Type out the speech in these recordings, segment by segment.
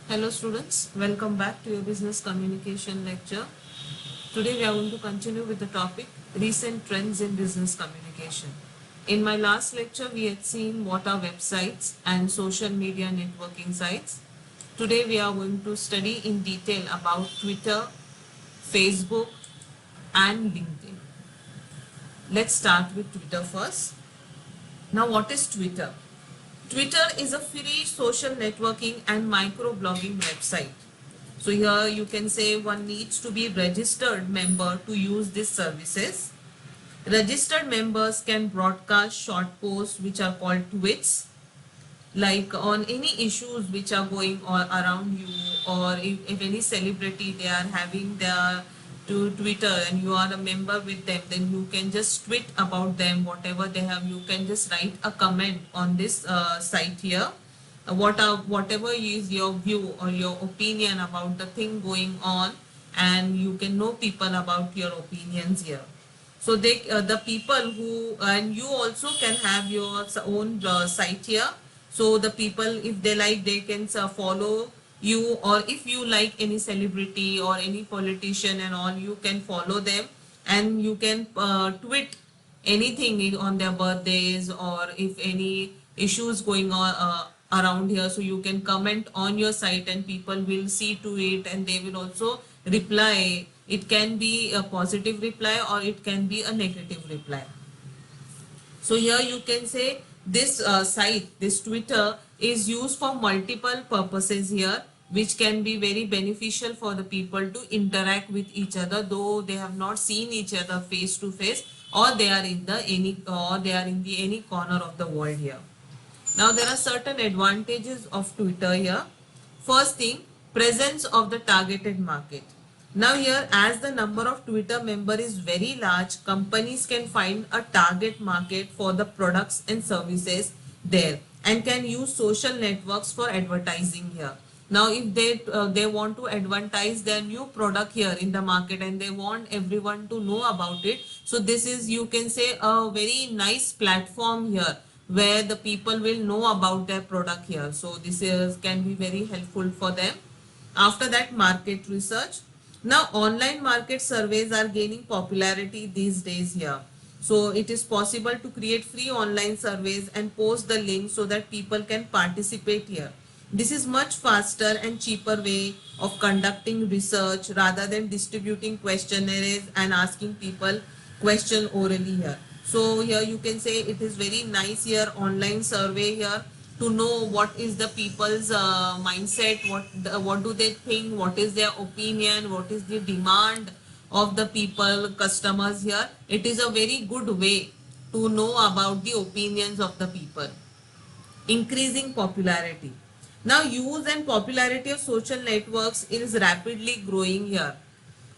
Hello students, welcome back to your business communication lecture. Today we are going to continue with the topic recent trends in business communication. In my last lecture we had seen what are websites and social media networking sites. Today we are going to study in detail about Twitter, Facebook and LinkedIn. Let's start with Twitter first. Now what is Twitter? Twitter is a free social networking and microblogging website. So here you can say one needs to be registered member to use these services. Registered members can broadcast short posts which are called tweets, like on any issues which are going on around you, or if any celebrity they are having their to Twitter and you are a member with them, then you can just tweet about them whatever they have. You can just write a comment on this site here. Whatever is your view or your opinion about the thing going on, and you can know people about your opinions here. So the people who, and you also can have your own site here. So the people, if they like, they can follow you, or if you like any celebrity or any politician and all, you can follow them, and you can tweet anything on their birthdays, or if any issues going on around here, so you can comment on your site and people will see to it and they will also reply. It can be a positive reply or it can be a negative reply. So here you can say this site, this Twitter is used for multiple purposes here, which can be very beneficial for the people to interact with each other, though they have not seen each other face to face, or they are in the any corner of the world here. Now there are certain advantages of Twitter here. First thing, presence of the targeted market. Now here, as the number of Twitter member is very large, companies can find a target market for the products and services there, and can use social networks for advertising here. Now if they want to advertise their new product here in the market and they want everyone to know about it, so this is, you can say, a very nice platform here where the people will know about their product here. So this is can be very helpful for them. After that, market research. Now online market surveys are gaining popularity these days here. So it is possible to create free online surveys and post the link so that people can participate here. This is much faster and cheaper way of conducting research rather than distributing questionnaires and asking people question orally here. So here you can say it is very nice here, online survey here, to know what is the people's mindset, what do they think, what is their opinion, what is the demand of the people, customers here. It is a very good way to know about the opinions of the people. Increasing popularity. Now use and popularity of social networks is rapidly growing here.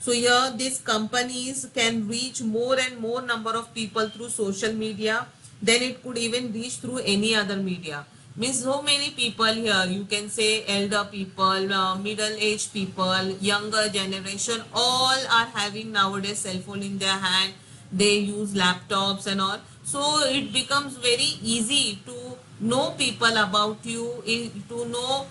So here these companies can reach more and more number of people through social media than it could even reach through any other media. Means so many people here, you can say elder people, middle-aged people, younger generation, all are having nowadays cell phone in their hand. They use laptops and all. So it becomes very easy to know people about you, to know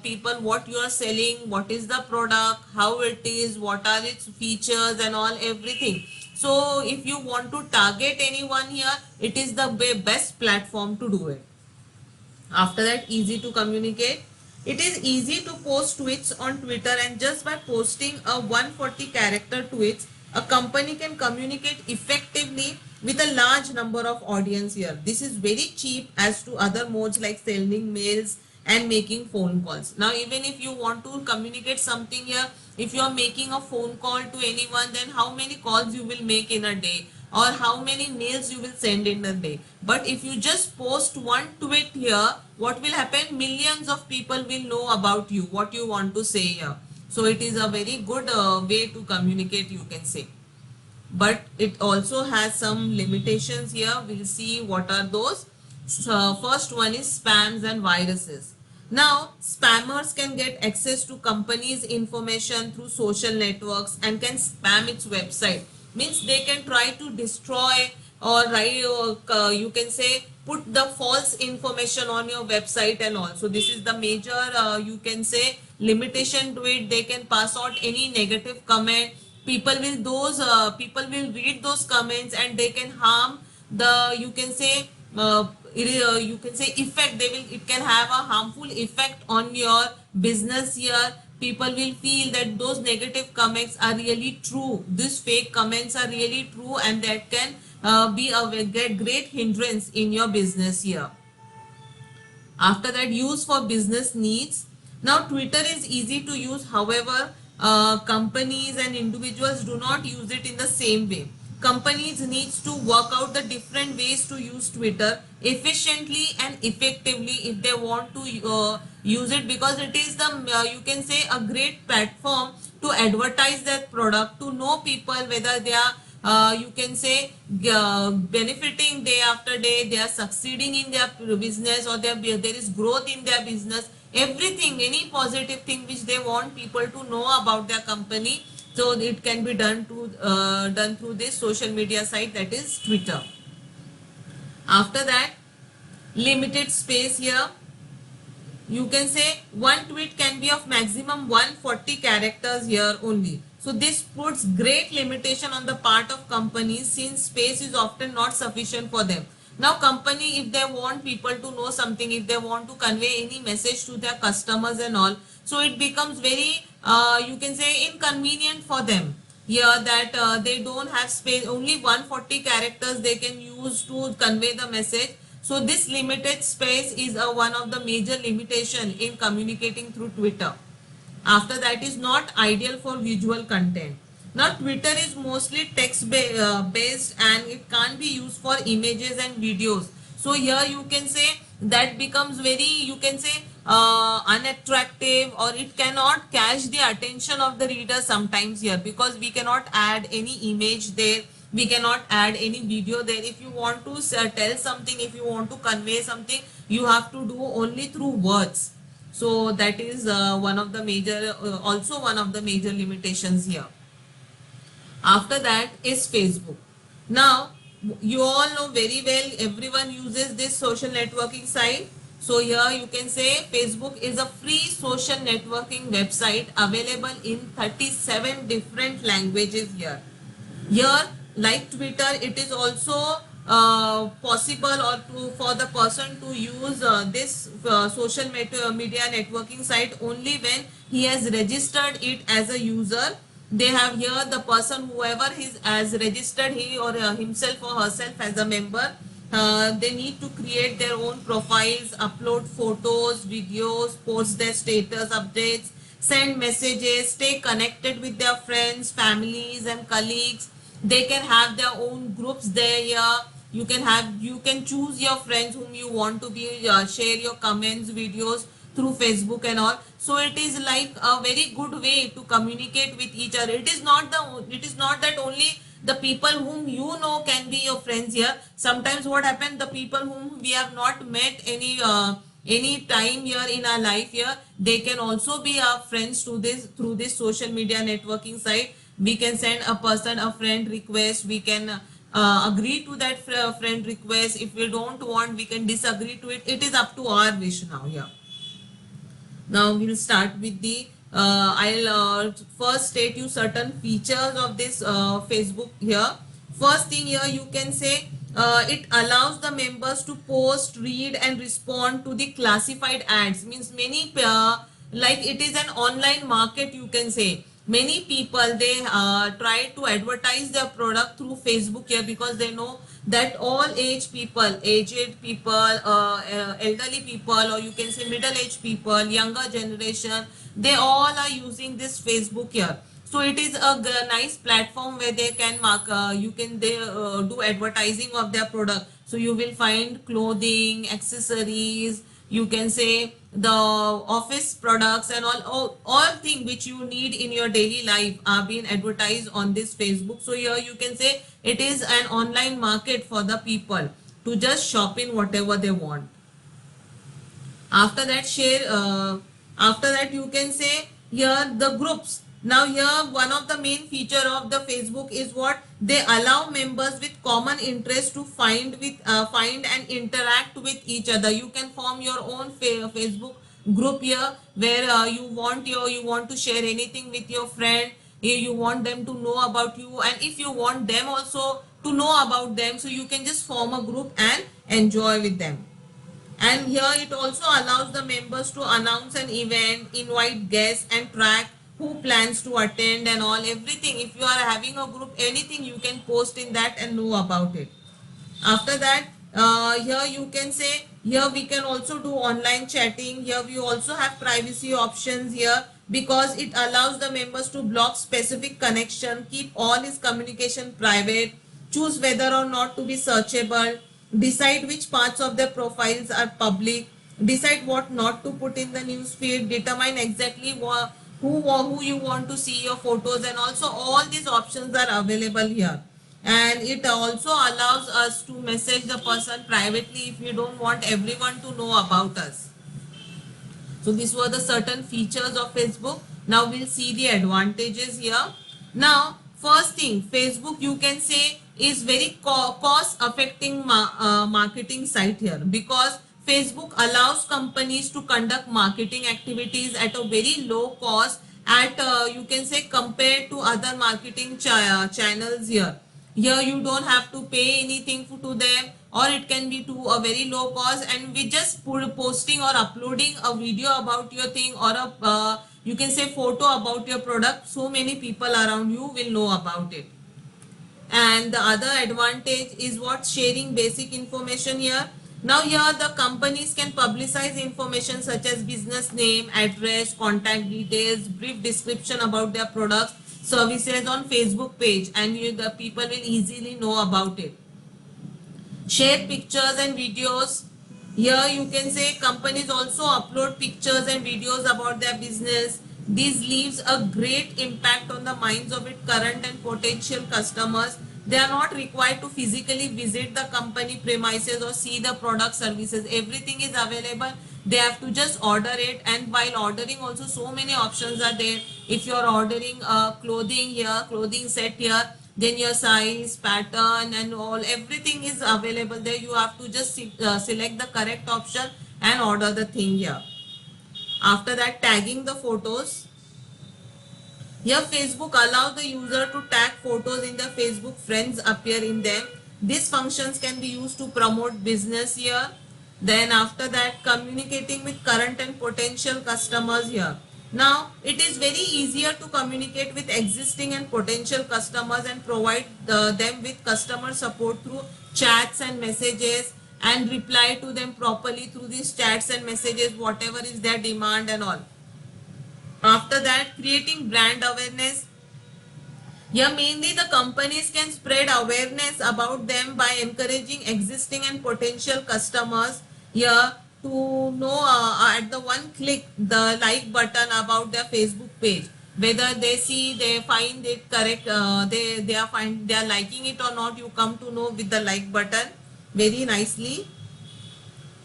people what you are selling, what is the product, how it is, what are its features and all, everything. So if you want to target anyone here, it is the best platform to do it. After that, easy to communicate. It is easy to post tweets on Twitter, and just by posting a 140 character tweets, a company can communicate effectively with a large number of audience here. This is very cheap as to other modes like sending mails and making phone calls. Now even if you want to communicate something here, if you are making a phone call to anyone, then how many calls you will make in a day, or how many mails you will send in a day. But if you just post one tweet here, what will happen? Millions of people will know about you, what you want to say here. So it is a very good way to communicate, you can say. But it also has some limitations here. We'll see what are those. So first one is spams and viruses. Now spammers can get access to companies information through social networks and can spam its website. Means they can try to destroy, or you can say put the false information on your website and all. So this is the major you can say limitation to it. They can pass out any negative comment. People will read those comments and they can harm the you can say you can say effect. They will, it can have a harmful effect on your business here. People will feel that those negative comments are really true, these fake comments are really true, and that can be a great hindrance in your business here. After that, use for business needs. Now Twitter is easy to use, however companies and individuals do not use it in the same way. Companies needs to work out the different ways to use Twitter efficiently and effectively if they want to use it, because it is the you can say a great platform to advertise their product, to know people whether they are you can say benefiting day after day, they are succeeding in their business, or there is growth in their business, everything, any positive thing which they want people to know about their company. So it can be done through this social media site, that is Twitter. After that, limited space here. You can say one tweet can be of maximum 140 characters here only. So this puts great limitation on the part of companies, since space is often not sufficient for them. Now company, if they want people to know something, if they want to convey any message to their customers and all, so it becomes very you can say inconvenient for them here, that they don't have space, only 140 characters they can use to convey the message. So this limited space is one of the major limitation in communicating through Twitter. After that, is not ideal for visual content. Now Twitter is mostly text based and it can't be used for images and videos. So here you can say that becomes very, you can say unattractive, or it cannot catch the attention of the reader sometimes here, because we cannot add any image there, we cannot add any video there. If you want to tell something, if you want to convey something, you have to do only through words. So that is one of the major also one of the major limitations here. After that is Facebook. Now you all know very well, everyone uses this social networking site. So here you can say Facebook is a free social networking website available in 37 different languages here. Here, like Twitter, it is also possible or for the person to use this social media networking site only when he has registered it as a user. They have here the person, whoever has registered he or himself or herself as a member, they need to create their own profiles, upload photos, videos, post their status updates, send messages, stay connected with their friends, families and colleagues. They can have their own groups there. Yeah, you can choose your friends whom you want to be share your comments, videos through Facebook and all. So it is like a very good way to communicate with each other. It is not that only the people whom you know can be your friends here. Sometimes what happens, the people whom we have not met any time here in our life here, they can also be our friends to this through this social media networking site. We can send a person a friend request, we can agree to that friend request. If we don't want, we can disagree to it. It is up to our wish now here. Now we'll start with the I'll first state you certain features of this Facebook here. First thing here, you can say it allows the members to post, read and respond to the classified ads. Means many like it is an online market, you can say. Many people, they try to advertise their product through Facebook here, because they know that all age people, aged people, elderly people, or you can say middle aged people, younger generation, they all are using this Facebook here. So it is a nice platform where they can mark do advertising of their product. So you will find clothing, accessories, you can say the office products and all things which you need in your daily life are being advertised on this Facebook. So here you can say it is an online market for the people to just shop in whatever they want. After that, you can say here the groups. Now here one of the main feature of the Facebook is what they allow members with common interest to find and interact with each other. You can form your own Facebook group here where you want to share anything with your friend. You want them to know about you, and if you want them also to know about them, so you can just form a group and enjoy with them. And here it also allows the members to announce an event, invite guests and track who plans to attend and all everything. If you are having a group, anything you can post in that and know about it. After that, here you can say, here we can also do online chatting. Here we also have privacy options here because it allows the members to block specific connection, keep all his communication private, choose whether or not to be searchable, decide which parts of their profiles are public, decide what not to put in the news feed, determine exactly who you want to see your photos, and also all these options are available here. And it also allows us to message the person privately if we don't want everyone to know about us. So these were the certain features of Facebook. Now we'll see the advantages here. Now first thing, Facebook you can say is very cost affecting marketing site here, because Facebook allows companies to conduct marketing activities at a very low cost at you can say compared to other marketing channels here. Here you don't have to pay anything to them, or it can be to a very low cost, and we just posting or uploading a video about your thing, or a you can say photo about your product, so many people around you will know about it. And the other advantage is what, sharing basic information here. Now here the companies can publicize information such as business name, address, contact details, brief description about their products, services on Facebook page, and the people will easily know about it. Share pictures and videos. Here you can say companies also upload pictures and videos about their business. This leaves a great impact on the minds of its current and potential customers. They are not required to physically visit the company premises or see the product services. Everything is available. They have to just order it, and while ordering also so many options are there. If you are ordering clothing here, clothing set here, then your size, pattern and all everything is available there. You have to just select the correct option and order the thing here. After that, tagging the photos. Here Facebook allows the user to tag photos in the Facebook friends appear in them. These functions can be used to promote business here. Then after that, communicating with current and potential customers here. Now it is very easier to communicate with existing and potential customers and provide them with customer support through chats and messages, and reply to them properly through these chats and messages, whatever is their demand and all. After that, creating brand awareness. Yeah, mainly the companies can spread awareness about them by encouraging existing and potential customers here to know at the one click the like button about their Facebook page. Whether they find it correct, they are liking it or not, you come to know with the like button very nicely.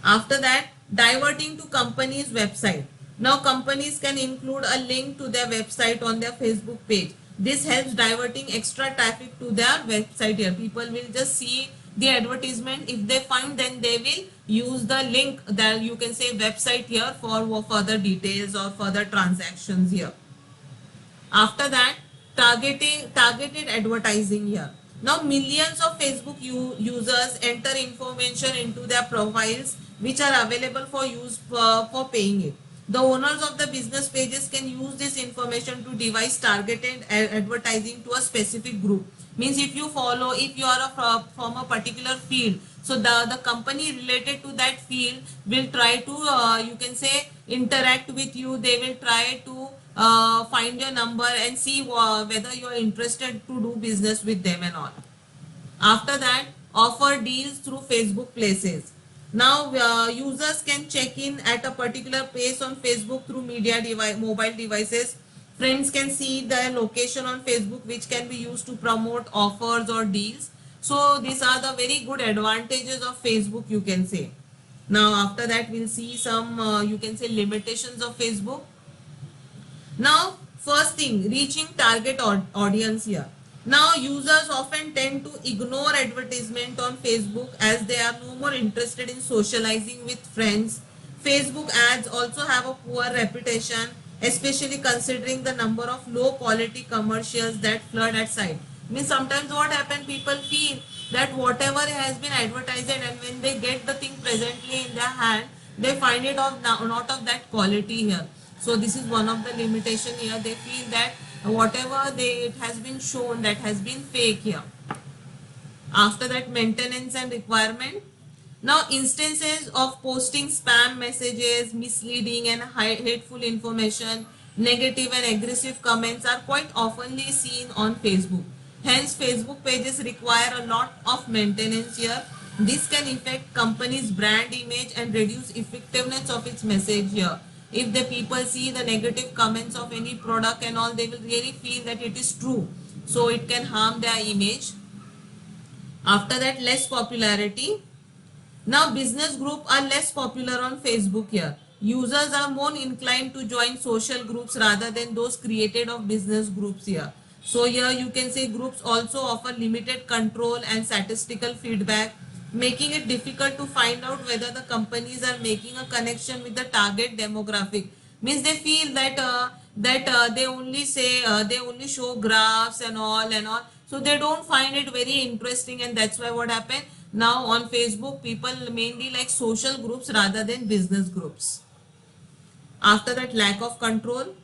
After that, diverting to company's website. Now companies can include a link to their website on their Facebook page. This helps diverting extra traffic to their website here. People will just see the advertisement. If they find, then they will use the link that you can say website here for further details or further transactions here. After that, targeted advertising here. Now millions of Facebook users enter information into their profiles which are available for use for paying it. The owners of the business pages can use this information to devise targeted advertising to a specific group. Means if you are from a particular field, so the company related to that field will try to you can say interact with you. They will try to find your number and see whether you are interested to do business with them and all. After that, offer deals through Facebook places. Now users can check in at a particular place on Facebook through mobile devices. Friends can see the location on Facebook, which can be used to promote offers or deals. So these are the very good advantages of Facebook, you can say. Now after that, we'll see some you can say limitations of Facebook. Now First thing, reaching target audience here. Now users often tend to ignore advertisement on Facebook as they are no more interested in socializing with friends. Facebook ads also have a poor reputation, especially considering the number of low quality commercials that flood at site. Means sometimes what happen, people feel that whatever has been advertised, and when they get the thing presently in their hand, they find it of not of that quality here. So this is one of the limitation here. They feel that whatever it has been shown, that has been fake here. After that, maintenance and requirement. Now instances of posting spam messages, misleading and hateful information, negative and aggressive comments are quite oftenly seen on Facebook. Hence Facebook pages require a lot of maintenance here. This can affect company's brand image and reduce effectiveness of its message here. If the people see the negative comments of any product and all, they will really feel that it is true, so it can harm their image. After that, less popularity. Now business groups are less popular on Facebook here. Users are more inclined to join social groups rather than those created of business groups here. So here you can say groups also offer limited control and statistical feedback, making it difficult to find out whether the companies are making a connection with the target demographic. Means they feel that they only say they only show graphs and all, so they don't find it very interesting, and that's why what happened now on Facebook, people mainly like social groups rather than business groups. After that, lack of control.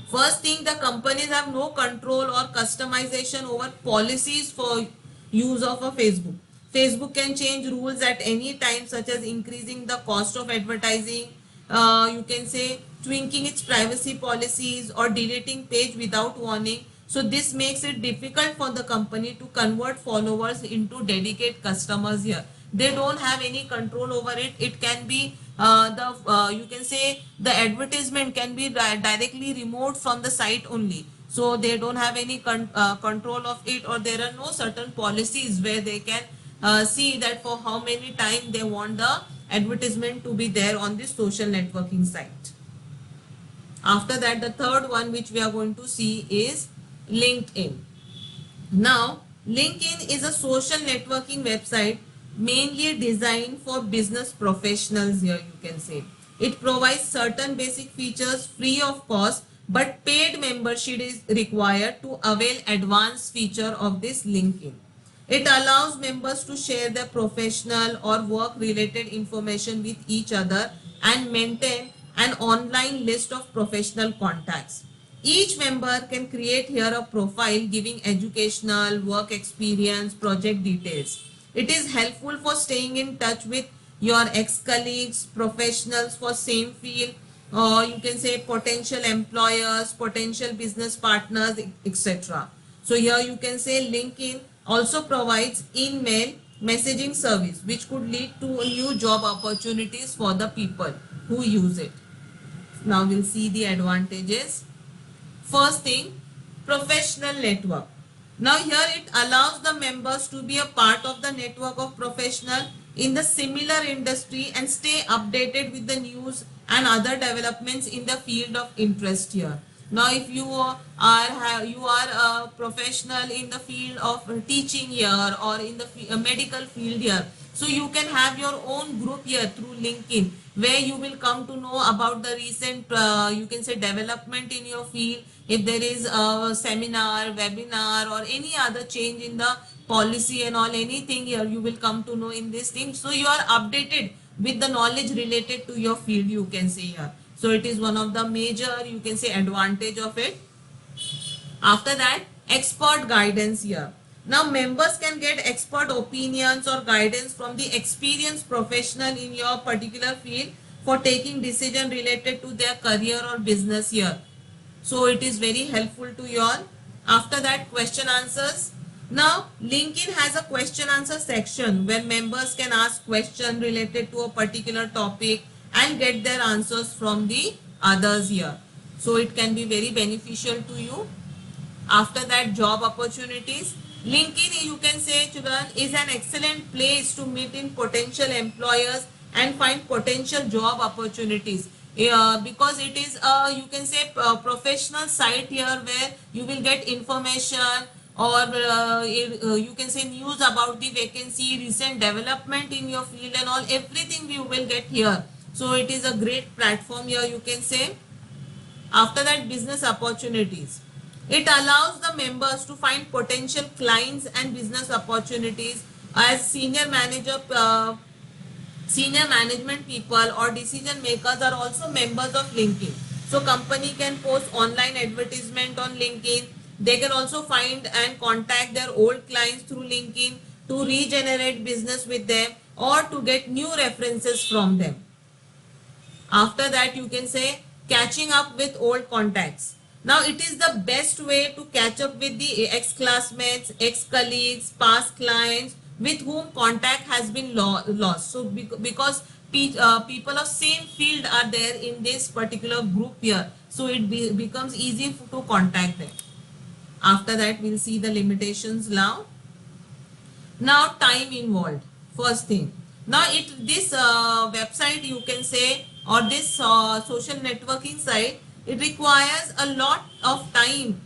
First thing, the companies have no control or customization over policies for use of a Facebook. Facebook can change rules at any time, such as increasing the cost of advertising, you can say tweaking its privacy policies or deleting page without warning. So this makes it difficult for the company to convert followers into dedicated customers here. They don't have any control over it. It can be you can say the advertisement can be directly removed from the site only. So they don't have any control of it, or there are no certain policies where they can see that for how many time they want the advertisement to be there on this social networking site. After that, the third one which we are going to see is LinkedIn. Now, LinkedIn is a social networking website mainly designed for business professionals here, you can say. It provides certain basic features free of cost, but paid membership is required to avail advanced feature of this LinkedIn. It allows members to share their professional or work related information with each other and maintain an online list of professional contacts. Each member can create here a profile giving educational, work experience, project details. It is helpful for staying in touch with your ex-colleagues, professionals for same field, or you can say potential employers, potential business partners, etc. So here you can say LinkedIn also provides email messaging service, which could lead to new job opportunities for the people who use it. Now we'll see the advantages. First thing, professional network. Now here it allows the members to be a part of the network of professionals in the similar industry and stay updated with the news and other developments in the field of interest here. Now if you are a professional in the field of teaching here, or in the medical field here, so you can have your own group here through LinkedIn, where you will come to know about the recent you can say development in your field. If there is a seminar, webinar, or any other change in the policy and all, anything here, you will come to know in this thing. So you are updated with the knowledge related to your field, you can say here. So it is one of the major, you can say, advantage of it. After that, expert guidance here. Now members can get expert opinions or guidance from the experienced professional in your particular field for taking decision related to their career or business here. So it is very helpful to you all. After that, question answers. Now LinkedIn has a question answer section where members can ask questions related to a particular topic and get their answers from the others here. So it can be very beneficial to you. After that, job opportunities. LinkedIn, you can say, children, is an excellent place to meet in potential employers and find potential job opportunities. because it is a, you can say, professional site here where you will get information, or you can say news about the vacancy, recent development in your field and all, everything you will get here. So it is a great platform here, you can say. After that, business opportunities. It allows the members to find potential clients and business opportunities. As senior management people or decision makers are also members of LinkedIn. So company can post online advertisement on LinkedIn. They can also find and contact their old clients through LinkedIn to regenerate business with them or to get new references from them. After that, you can say catching up with old contacts. Now it is the best way to catch up with the ex-classmates, ex-colleagues, past clients with whom contact has been lost. So because people of same field are there in this particular group here, so it becomes easy to contact them. After that, we'll see the limitations now. Now time involved, first thing. Now this website, you can say, or this social networking site, it requires a lot of time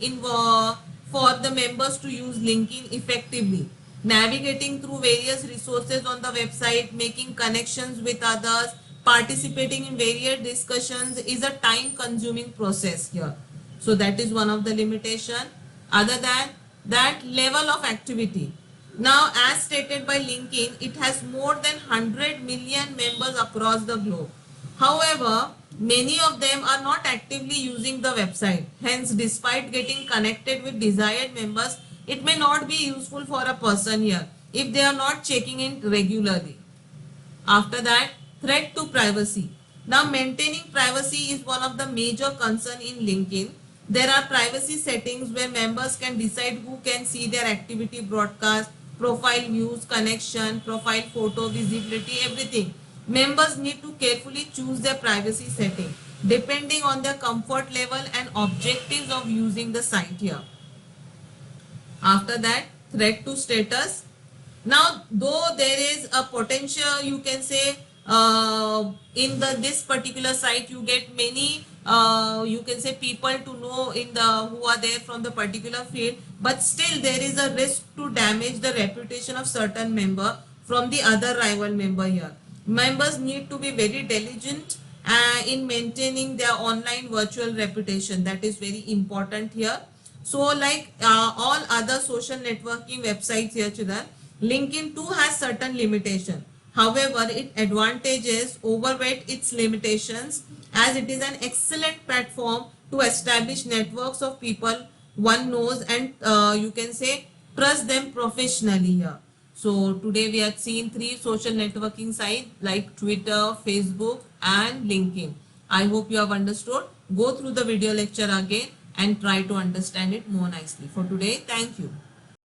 for the members to use LinkedIn effectively. Navigating through various resources on the website, making connections with others, participating in various discussions is a time consuming process here. So that is one of the limitation. Other than that, level of activity. Now, as stated by LinkedIn, it has more than 100 million members across the globe. However, many of them are not actively using the website. Hence, despite getting connected with desired members, it may not be useful for a person here if they are not checking in regularly. After that, threat to privacy. Now, maintaining privacy is one of the major concern in LinkedIn. There are privacy settings where members can decide who can see their activity broadcast, profile views, connection, profile photo, visibility, everything. Members need to carefully choose their privacy setting depending on their comfort level and objectives of using the site here. After that, threat to status. Now, though there is a potential, you can say, in this particular site, you get many, you can say, people to know who are there from the particular field, but still there is a risk to damage the reputation of certain member from the other rival member here. Members need to be very diligent in maintaining their online virtual reputation. That is very important here. So like all other social networking websites here, children, LinkedIn too has certain limitation. However, its advantages overweight its limitations as it is an excellent platform to establish networks of people one knows and you can say trust them professionally here. So today we have seen 3 social networking sites like Twitter, Facebook and LinkedIn. I hope you have understood. Go through the video lecture again and try to understand it more nicely. For today, thank you.